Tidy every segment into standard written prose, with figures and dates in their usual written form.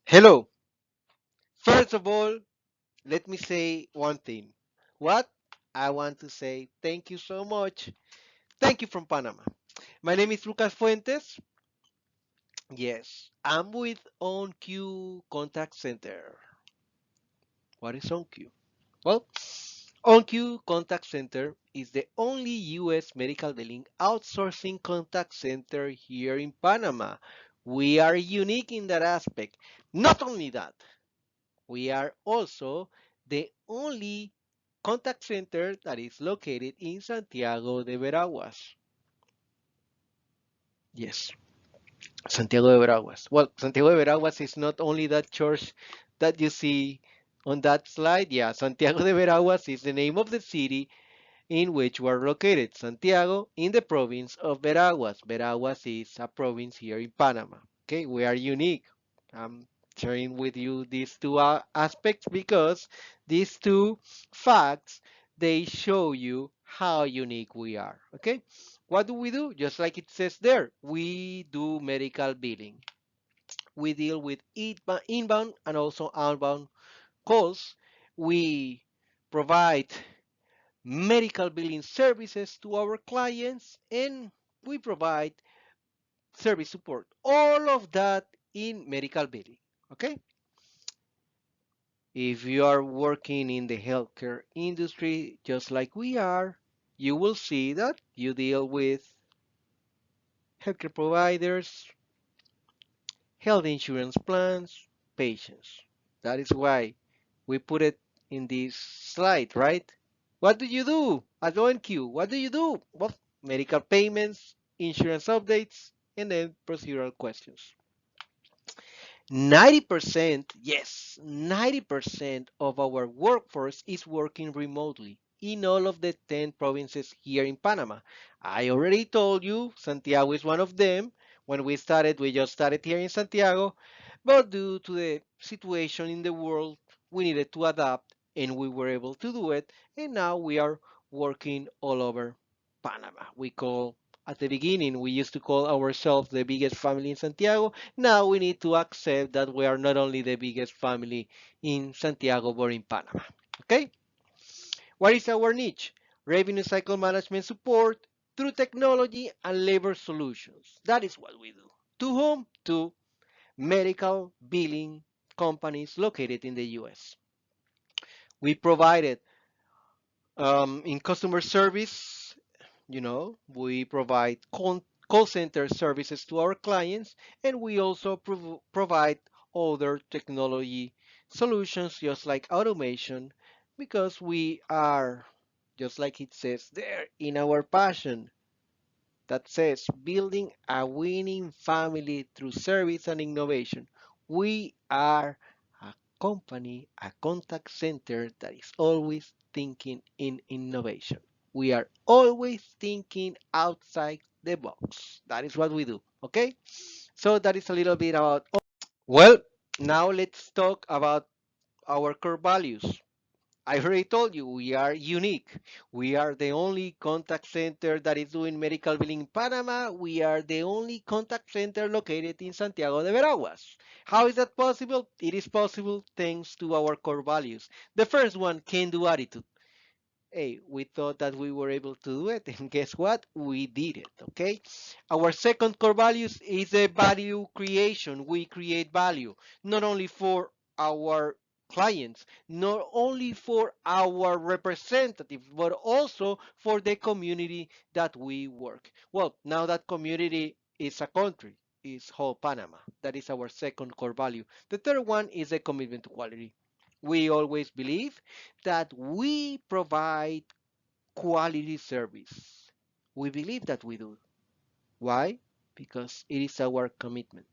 Hello. First of all, let me say one thing. What? I want to say thank you so much. Thank you from Panama. My name is Lucas Fuentes. Yes, I'm with OnQ Contact Center. What is OnQ? Well, OnQ Contact Center is the only US medical billing outsourcing contact center here in Panama. We are unique in that aspect. Not only that, we are also the only contact center that is located in Santiago de Veraguas. Yes, Santiago de Veraguas. Well, Santiago de Veraguas is not only that church that you see on that slide. Yeah, Santiago de Veraguas is the name of the city in which we're located. Santiago in the province of Veraguas. Veraguas is a province here in Panama. Okay, we are unique. I'm sharing with you these two aspects because these two facts they show you how unique we are. Okay, what do we do? Just like it says there, we do medical billing. We deal with inbound and also outbound calls. We provide medical billing services to our clients, and we provide service support. All of that in medical billing. Okay? If you are working in the healthcare industry just like we are, you will see that you deal with healthcare providers, health insurance plans, patients. That is why we put it in this slide, right? What do you do at ONQ? What do you do? Well, medical payments, insurance updates, and then procedural questions. 90%, yes, 90% of our workforce is working remotely in all of the 10 provinces here in Panama. I already told you Santiago is one of them. When we just started here in Santiago, but due to the situation in the world, we needed to adapt and we were able to do it. And now we are working all over Panama. At the beginning, we used to call ourselves the biggest family in Santiago. Now we need to accept that we are not only the biggest family in Santiago, but in Panama. Okay? What is our niche? Revenue cycle management support through technology and labor solutions. That is what we do. To whom? To medical billing companies located in the US. We provided in customer service, we provide call center services to our clients, and we also provide other technology solutions just like automation because we are, just like it says there in our passion, that says building a winning family through service and innovation. We are a company, a contact center that is always thinking in innovation. We are always thinking outside the box. That is what we do. Okay? So that is a little bit about. Well, now let's talk about our core values. I already told you we are unique. We are the only contact center that is doing medical billing in Panama. We are the only contact center located in Santiago de Veraguas. How is that possible? It is possible thanks to our core values. The first one, can do attitude. Hey, we thought that we were able to do it, and guess what? We did it, okay? Our second core values is a value creation. We create value, not only for our clients, not only for our representatives, but also for the community that we work. Well, now that community is a country, is whole Panama. That is our second core value. The third one is a commitment to quality. We always believe that we provide quality service. We believe that we do. Why? Because it is our commitment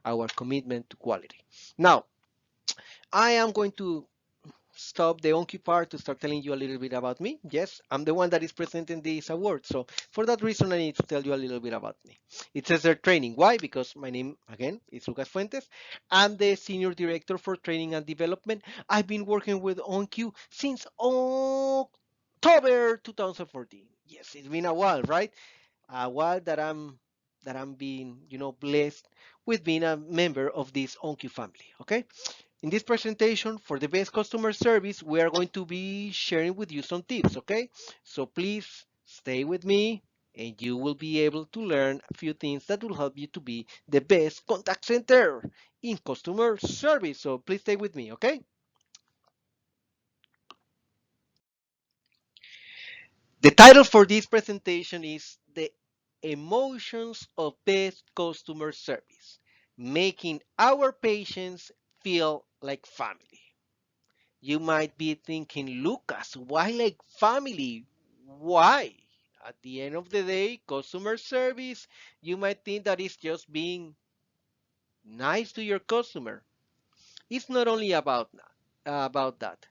to quality. Now, I am going to stop the Onky part to start telling you a little bit about me. Yes, I'm the one that is presenting this award. So for that reason, I need to tell you a little bit about me. It says there training. Why? Because my name, again, is Lucas Fuentes. I'm the Senior Director for Training and Development. I've been working with OnQ since October 2014. Yes, it's been a while, right? A while that I'm that I'm being, blessed with being a member of this OnQ family. Okay. In this presentation for the best customer service, we are going to be sharing with you some tips. Okay. So please stay with me and you will be able to learn a few things that will help you to be the best contact center in customer service. So please stay with me. Okay. The title for this presentation is The Emotions of Best Customer Service, making our patients feel like family. You might be thinking, Lucas, why like family? Why? At the end of the day, customer service, you might think that it's just being nice to your customer. It's not only about that.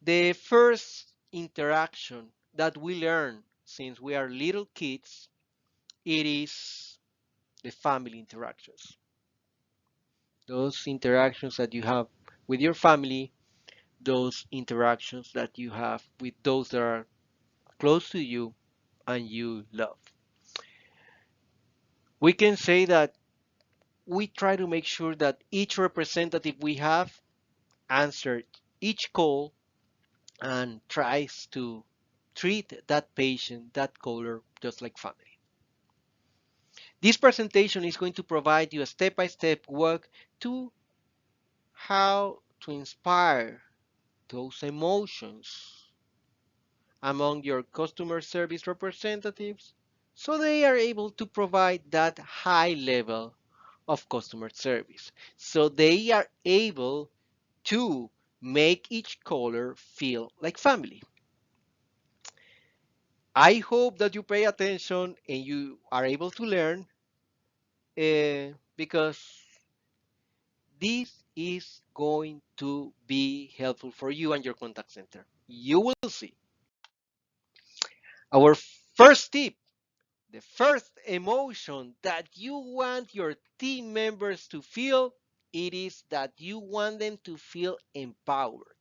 The first interaction that we learn since we are little kids, it is the family interactions. Those interactions that you have with your family, those interactions that you have with those that are close to you and you love. We can say that we try to make sure that each representative we have answered each call and tries to treat that patient, that caller, just like family. This presentation is going to provide you a step-by-step walk to how to inspire those emotions among your customer service representatives so they are able to provide that high level of customer service. So they are able to make each caller feel like family. I hope that you pay attention and you are able to learn because this is going to be helpful for you and your contact center. You will see. Our first tip, the first emotion that you want your team members to feel, it is that you want them to feel empowered.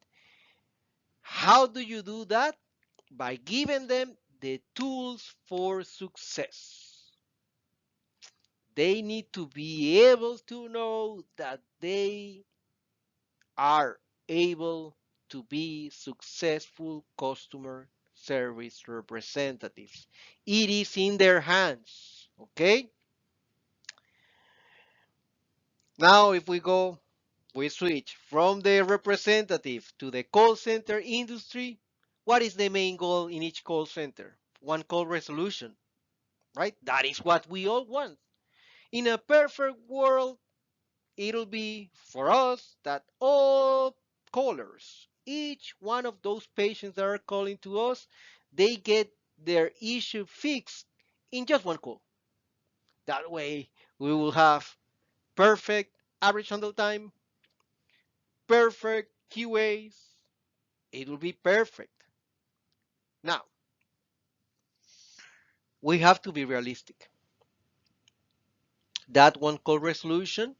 How do you do that? By giving them the tools for success. They need to be able to know that they are able to be successful customer service representatives. It is in their hands. Okay? Now, if we switch from the representative to the call center industry. What is the main goal in each call center? One call resolution, right? That is what we all want. In a perfect world, it'll be for us that all callers, each one of those patients that are calling to us, they get their issue fixed in just one call. That way, we will have perfect average handle time, perfect QAs. It will be perfect. Now, we have to be realistic. That one call resolution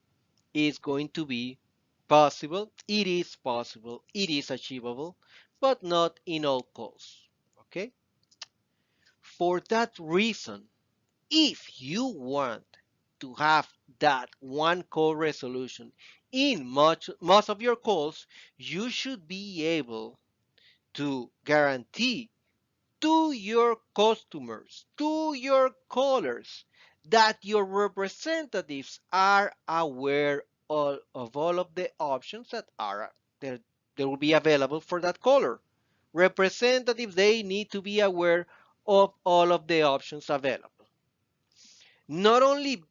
is going to be possible. It is possible. It is achievable, but not in all calls. Okay? For that reason, if you want to have that one call resolution in most of your calls, you should be able to guarantee to your customers, to your callers, that your representatives are aware of all of the options that are there, there will be available for that caller. Representatives, they need to be aware of all of the options available. Not only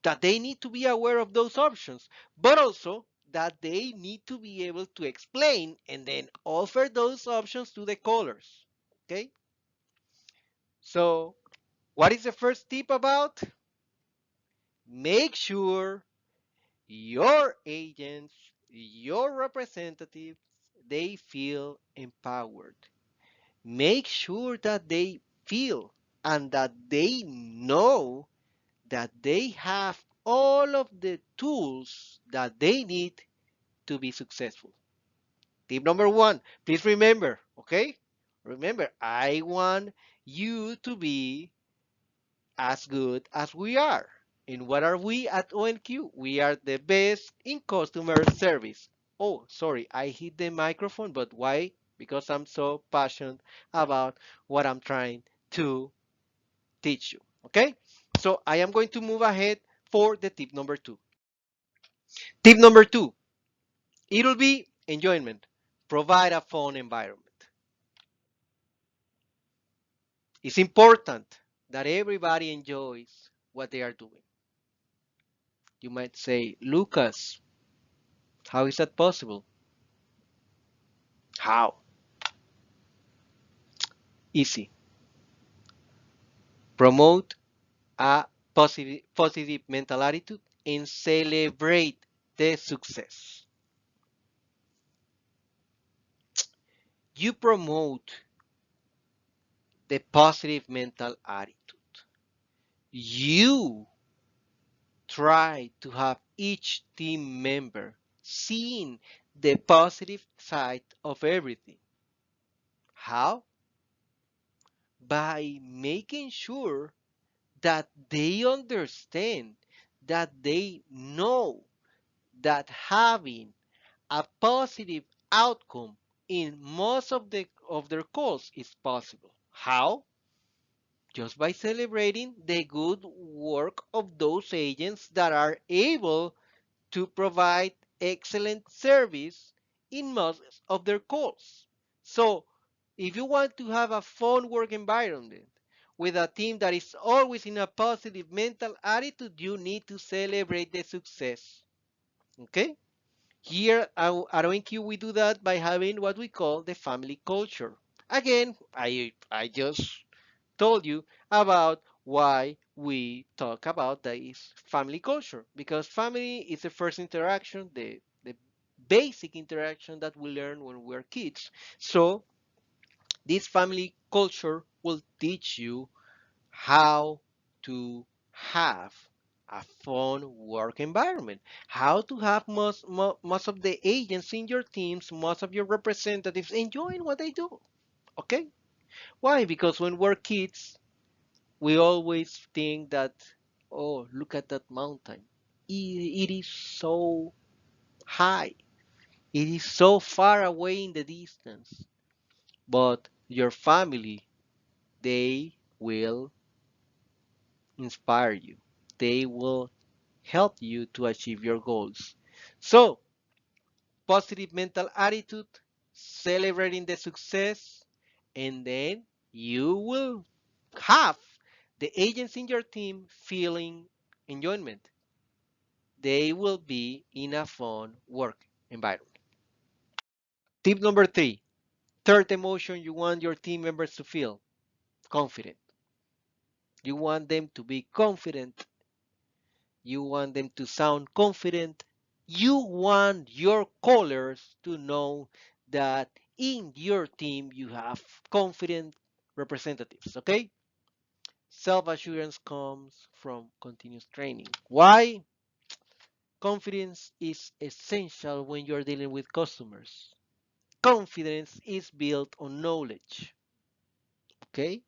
that they need to be aware of those options, but also that they need to be able to explain and then offer those options to the callers. Okay? So, what is the first tip about? Make sure your agents, your representatives, they feel empowered. Make sure that they feel and that they know that they have all of the tools that they need to be successful. Tip number one, please remember, okay? Remember, I want you to be as good as we are. And what are we at ONQ? We are the best in customer service. Oh, sorry, I hit the microphone, but why? Because I'm so passionate about what I'm trying to teach you. Okay? So I am going to move ahead for the tip number two. Tip number two, it'll be enjoyment. Provide a fun environment. It's important that everybody enjoys what they are doing. You might say, Lucas, how is that possible? How? Easy. Promote a positive mental attitude and celebrate the success. You promote the positive mental attitude. You try to have each team member seeing the positive side of everything. How? By making sure that they understand, that they know that having a positive outcome in most of their calls is possible. How? Just by celebrating the good work of those agents that are able to provide excellent service in most of their calls. So, if you want to have a fun work environment with a team that is always in a positive mental attitude, you need to celebrate the success. Okay? Here at ONQ, we do that by having what we call the family culture. Again, I just told you about why we talk about this family culture, because family is the first interaction, the basic interaction that we learn when we're kids. So this family culture will teach you how to have a fun work environment, how to have most of the agents in your teams, most of your representatives enjoying what they do. Okay? Why? Because when we're kids, we always think that, oh, look at that mountain. It is so high. It is so far away in the distance. But your family, they will inspire you. They will help you to achieve your goals. So, positive mental attitude, celebrating the success, and then you will have the agents in your team feeling enjoyment. They will be in a fun work environment. Tip number three, third emotion you want your team members to feel confident. You want them to be confident. You want them to sound confident. You want your callers to know that in your team you have confident representatives. Okay? Self assurance comes from continuous training. Why? Confidence is essential when you're dealing with customers. Confidence is built on knowledge. Okay?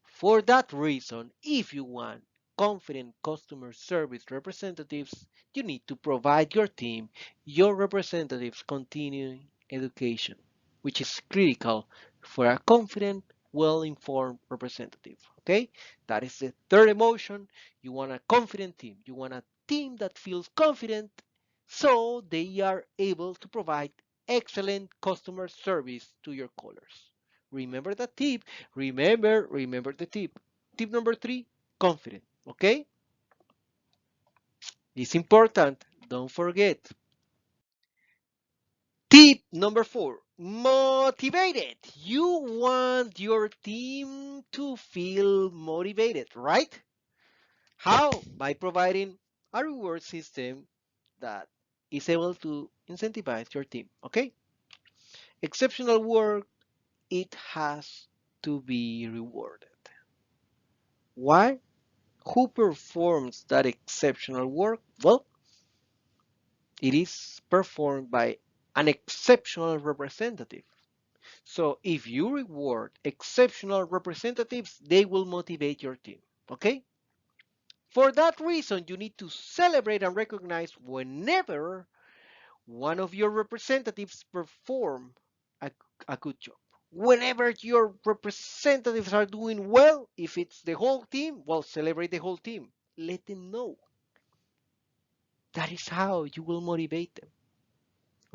For that reason, if you want confident customer service representatives, you need to provide your team, your representatives, continuing education, which is critical for a confident, well-informed representative. Okay? That is the third emotion. You want a confident team. You want a team that feels confident so they are able to provide excellent customer service to your callers. Remember that tip. Remember the tip. Tip number three, confident. Okay? It's important. Don't forget. Tip number four, motivated. You want your team to feel motivated, right? How? By providing a reward system that is able to incentivize your team. Okay? Exceptional work, it has to be rewarded. Why? Who performs that exceptional work? Well, it is performed by an exceptional representative. So if you reward exceptional representatives, they will motivate your team. Okay? For that reason, you need to celebrate and recognize whenever one of your representatives perform a, a good job. Whenever your representatives are doing well, if it's the whole team, well, celebrate the whole team. Let them know. That is how you will motivate them.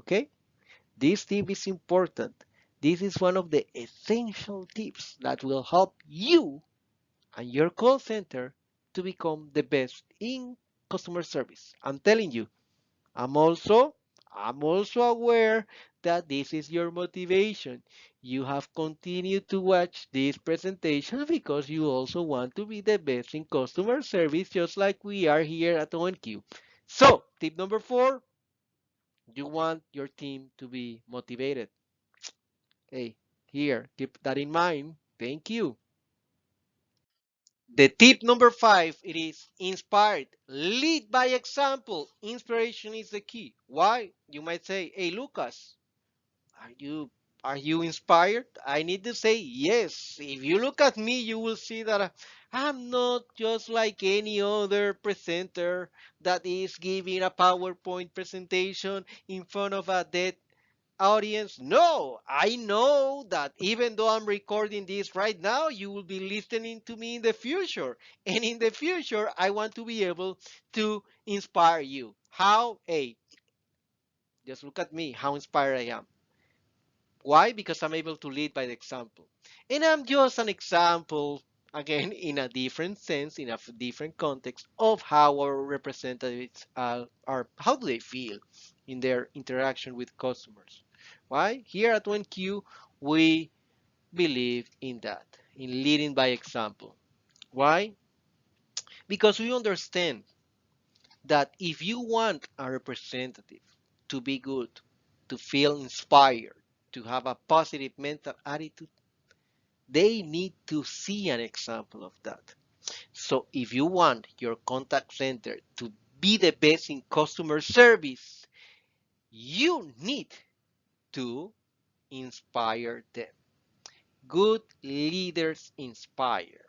Okay? This tip is important. This is one of the essential tips that will help you and your call center to become the best in customer service. I'm telling you, I'm also I'm also aware that this is your motivation. You have continued to watch this presentation because you also want to be the best in customer service, just like we are here at ONQ. So, tip number 4, you want your team to be motivated. Hey, here, keep that in mind. Thank you. The tip number 5, it is inspired. Lead by example. Inspiration is the key. Why? You might say, hey, Lucas, are you are you inspired? I need to say yes. If you look at me, you will see that I'm not just like any other presenter that is giving a PowerPoint presentation in front of a dead audience. No, I know that even though I'm recording this right now, you will be listening to me in the future. And in the future, I want to be able to inspire you. How? Hey, just look at me, how inspired I am. Why? Because I'm able to lead by the example. And I'm just an example, again, in a different sense, in a different context of how our representatives are how do they feel in their interaction with customers. Why? Here at 1Q, we believe in that, in leading by example. Why? Because we understand that if you want a representative to be good, to feel inspired, to have a positive mental attitude, they need to see an example of that. So if you want your contact center to be the best in customer service, you need to inspire them. Good leaders inspire.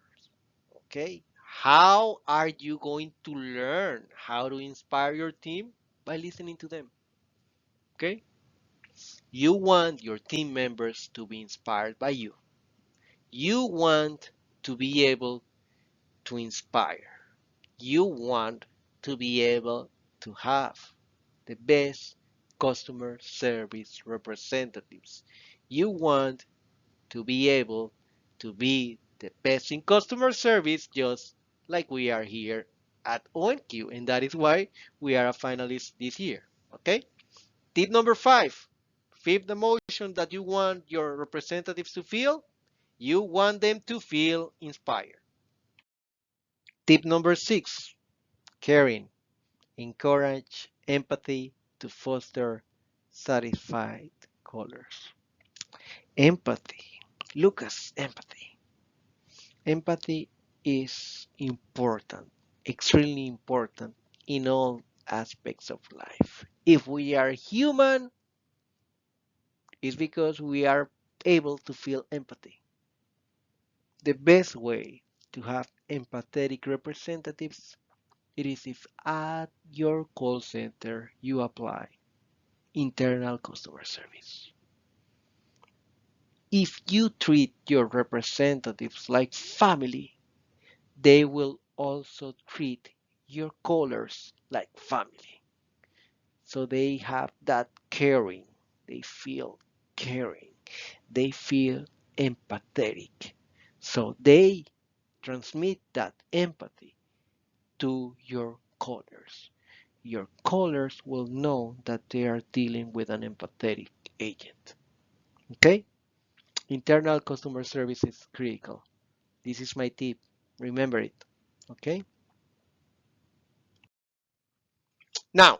Okay? How are you going to learn how to inspire your team? By listening to them. Okay? You want your team members to be inspired by you. You want to be able to inspire. You want to be able to have the best customer service representatives. You want to be able to be the best in customer service, just like we are here at ONQ, and that is why we are a finalist this year. Okay? Tip number 5, fifth emotion that you want your representatives to feel, you want them to feel inspired. Tip number 6, caring. Encourage empathy to foster satisfied callers. Empathy. Lucas, empathy. Empathy is important, extremely important in all aspects of life. If we are human, it's because we are able to feel empathy. The best way to have empathetic representatives, it is if at your call center you apply internal customer service. If you treat your representatives like family, they will also treat your callers like family. So they have that caring, they feel caring, they feel empathetic. So they transmit that empathy to your callers. Your callers will know that they are dealing with an empathetic agent. Okay? Internal customer service is critical. This is my tip. Remember it. Okay? Now,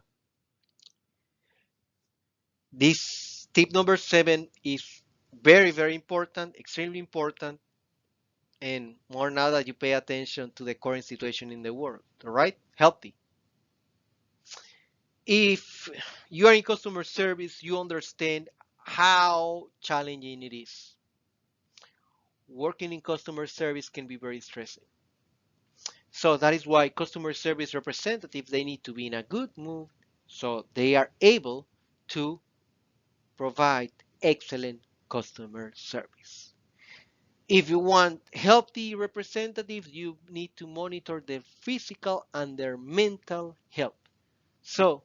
this tip number 7 is very, very important, extremely important, and more now that you pay attention to the current situation in the world. All right? Healthy. If you are in customer service, you understand how challenging it is. Working in customer service can be very stressing. So that is why customer service representatives, they need to be in a good mood so they are able to provide excellent customer service. If you want healthy representatives, you need to monitor their physical and their mental health. So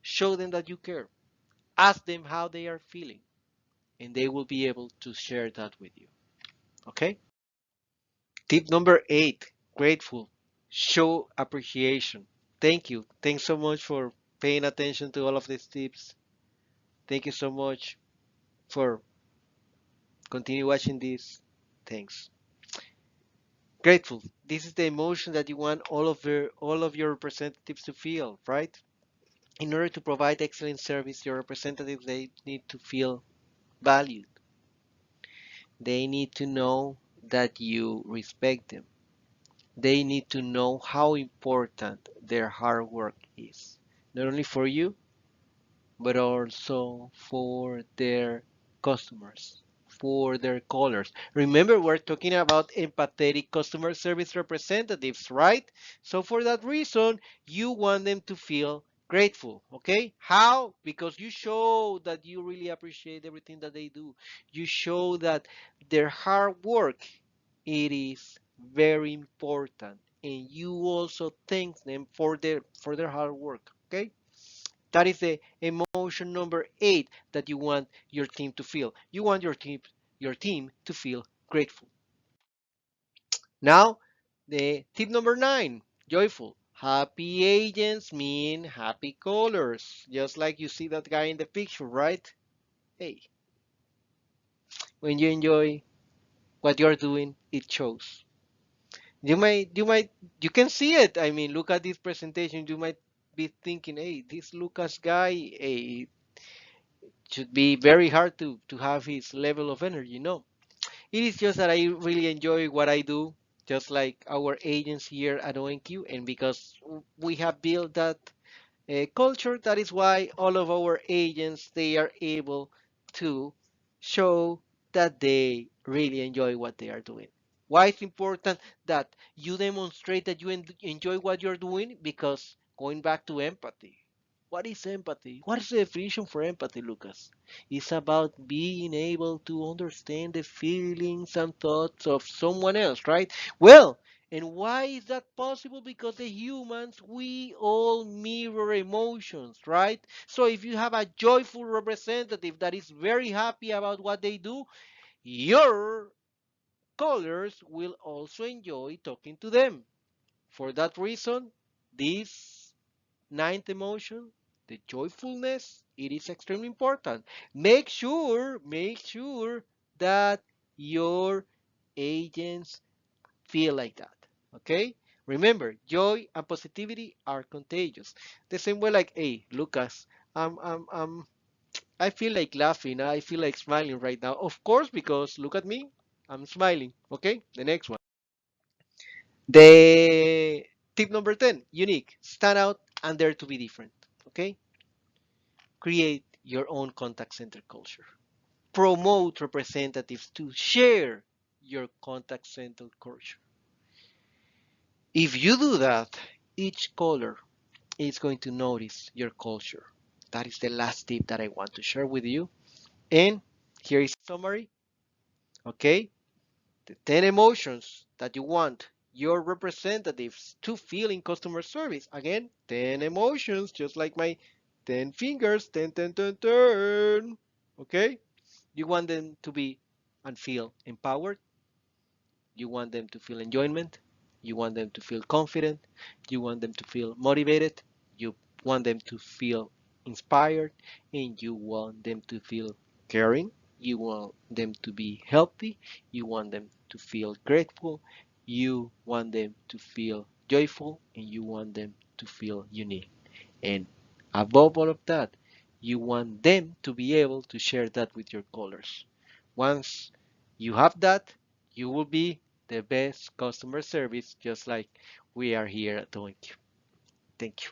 show them that you care. Ask them how they are feeling, and they will be able to share that with you. Okay? Tip number 8, grateful. Show appreciation. Thank you. Thanks so much for paying attention to all of these tips. Thank you so much for continue watching this. Thanks. Grateful. This is the emotion that you want all of your representatives to feel, right? In order to provide excellent service, your representatives, they need to feel valued. They need to know that you respect them. They need to know how important their hard work is, not only for you, but also for their customers, for their callers. Remember, we're talking about empathetic customer service representatives, right? So for that reason, you want them to feel grateful, okay? How? Because you show that you really appreciate everything that they do. You show that their hard work, it is very important, and you also thank them for their hard work, okay? That is the emotion number 8 that you want your team to feel. You want your team to feel grateful. Now, the tip number 9, joyful. Happy agents mean happy callers. Just like you see that guy in the picture, right? Hey, when you enjoy what you're doing, it shows. You can see it. I mean, look at this presentation. You might be thinking, hey, this Lucas guy, hey, should be very hard to have his level of energy. No, it is just that I really enjoy what I do, just like our agents here at ONQ, and because we have built that culture, that is why all of our agents, they are able to show that they really enjoy what they are doing. Why it's important that you demonstrate that you enjoy what you're doing? Because going back to empathy, what is empathy? What is the definition for empathy, Lucas? It's about being able to understand the feelings and thoughts of someone else, right? Well, and why is that possible? Because the humans, we all mirror emotions, right? So if you have a joyful representative that is very happy about what they do, your callers will also enjoy talking to them. For that reason, this ninth emotion, the joyfulness, it is extremely important. Make sure that your agents feel like that. Okay? Remember, joy and positivity are contagious. The same way, like, hey, Lucas, I feel like laughing. I feel like smiling right now. Of course, because look at me, I'm smiling. Okay? The next one. The tip number 10, unique, stand out, and dare to be different. Okay? Create your own contact center culture. Promote representatives to share your contact center culture. If you do that, each caller is going to notice your culture. That is the last tip that I want to share with you. And here is a summary. Okay? The 10 emotions that you want your representatives to feel in customer service. Again, 10 emotions, just like my 10 fingers, 10, 10, 10, 10. Okay? You want them to be and feel empowered. You want them to feel enjoyment. You want them to feel confident. You want them to feel motivated. You want them to feel inspired. And you want them to feel caring. You want them to be healthy. You want them to feel grateful. You want them to feel joyful. And you want them to feel unique. And above all of that, you want them to be able to share that with your callers. Once you have that, you will be the best customer service, just like we are here at Doink. Thank you.